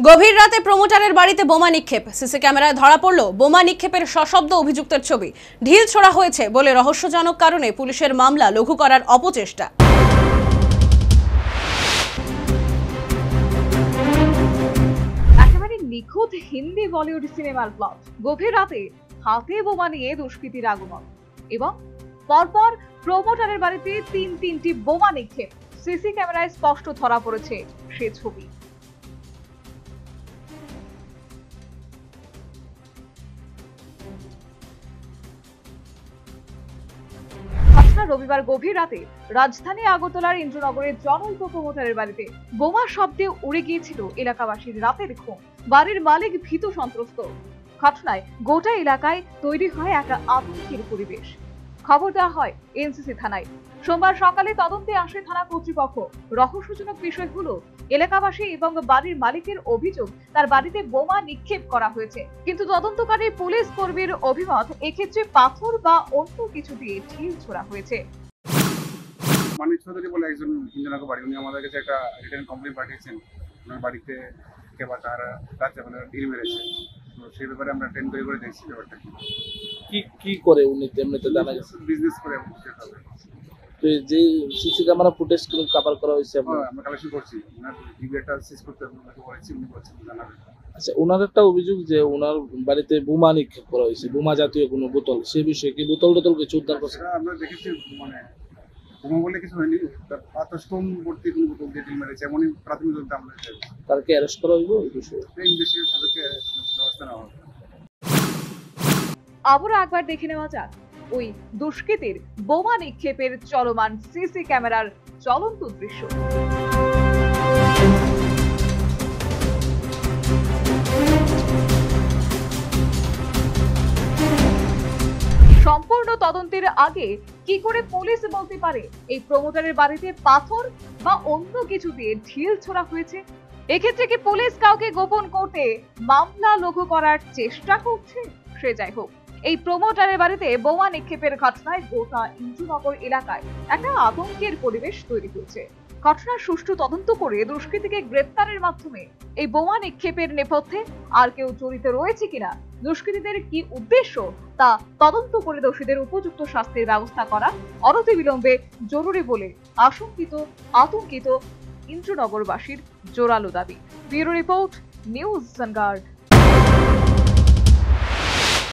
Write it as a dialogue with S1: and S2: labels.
S1: গভীর রাতে প্রমোটারের বাড়িতে বোমা নিক্ষেপ। সিসি ক্যামেরায় ধরা পড়ল বোমা নিক্ষেপের সশব্দ অভিযুক্তের ছবি। ঢিল ছোড়া হয়েছে বলে রহস্যজনক কারণে পুলিশের মামলা লঘু করার অপচেষ্টা।
S2: একেবারে নিখুঁত হিন্দি বলিউড সিনেমার প্লট। গভীর রাতে হাতে বোমা নিয়ে দুষ্কৃতীর আগমন এবং পরপর প্রমোটারের বাড়িতে তিনটি বোমা নিক্ষেপ। সিসি ক্যামেরায় স্পষ্ট ধরা পড়েছে সে ছবি। রবিবার গভীর রাতে রাজধানী আগরতলার ইন্দ্রনগরের জনৈক প্রমোটারের বাড়িতে বোমা শব্দে উড়ে গিয়েছিল এলাকাবাসীর রাতের ঘুম। বাড়ির মালিক ভীত সন্ত্রস্ত। ঘটনায় গোটা এলাকায় তৈরি হয় এক আতঙ্কের পরিবেশ। খবর দেওয়া হয় এনসিসি থানায়। সোমবার সকালে তদন্তে আসে থানা কর্তৃপক্ষ। রহস্যজনক বিষয় হলো, এলাকাবাসী এবং বাড়ির মালিকের অভিযোগ তার বাড়িতে বোমা নিক্ষেপ করা হয়েছে, কিন্তু তদন্তকারী পুলিশ কর্মীর অভিমত এক্ষেত্রে পাথর বা অন্য কিছু দিয়ে ঢিল ছোড়া হয়েছে।
S3: মানিক চৌধুরী বলে একজন ইন্দ্রনগর বাড়ি, উনি আমাদের কাছে একটা রিটার্ন কমপ্লেন পাঠিয়েছেন। ওনার বাড়িতে কে বা তারা রাত্রে বেলা ঢিল মেরেছে। তো সেই ব্যাপারে আমরা ট্রেন করে দেখছি ব্যাপারটা
S4: কি করে উনি এমনিতে জানা গেছে
S3: বিজনেস করে।
S4: তো যে সিসি ক্যামেরা ফুটেজ গুলো কভার করা হয়েছে
S3: আমরা কালেকশন করছি। ওনার ভিডিওটা শেষ করতে বলেছি, উনি বলছেন জানাবেন।
S4: আচ্ছা, ওনার একটা অভিযোগ যে ওনার বাড়িতে বোমা নিক্ষেপ করা হয়েছে, বোমা জাতীয় কোনো বোতল। সে বিষয়ে কি বোতল কিছু উদ্ধার করছে?
S3: আমরা দেখেছি, মানে বোমা বলে কিছু হয়নি, তার পাথর স্টোন ভর্তি কোনো বোতল দিয়ে ঢিল মেরেছে, এমনই প্রাথমিক তদন্তে আমরা
S4: তারকে অ্যারেস্ট করা হইব। এই বিষয়ে
S3: ইনভেস্টিগেশন তাদেরকে ব্যবস্থা নেওয়া হবে।
S2: আবারও একবার দেখে নেওয়া যাক ওই দুষ্কৃতীর বোমা নিক্ষেপের চলমান সিসি ক্যামেরার চলন্ত দৃশ্য। সম্পূর্ণ তদন্তের আগে কি করে পুলিশ বলতে পারে এই প্রমোটারের বাড়িতে পাথর বা অন্য কিছু দিয়ে ঢিল ছোড়া হয়েছে? এক্ষেত্রে কি পুলিশ কাউকে গোপন করতে মামলা লঘু করার চেষ্টা করছে? সে যাই হোক, এই প্রমোটারের বাড়িতে বোমা নিক্ষেপের ঘটনায় গোটা ইন্দ্রনগর এলাকায় একটা আতঙ্কের পরিবেশ তৈরি হয়েছে। ঘটনার সুষ্ঠু তদন্ত করে দুষ্কৃতীকে গ্রেপ্তারের মাধ্যমে এই বোমা নিক্ষেপের নেপথ্যে আর কেউ জড়িত রয়েছে কিনা, দুষ্কৃতীদের কি উদ্দেশ্য, তা তদন্ত করে দোষীদের উপযুক্ত শাস্তির ব্যবস্থা করা অনতিবিলম্বে জরুরি বলে আতঙ্কিত ইন্দ্রনগরবাসীর জোরালো দাবি। Bureau report, news সানগার্ড।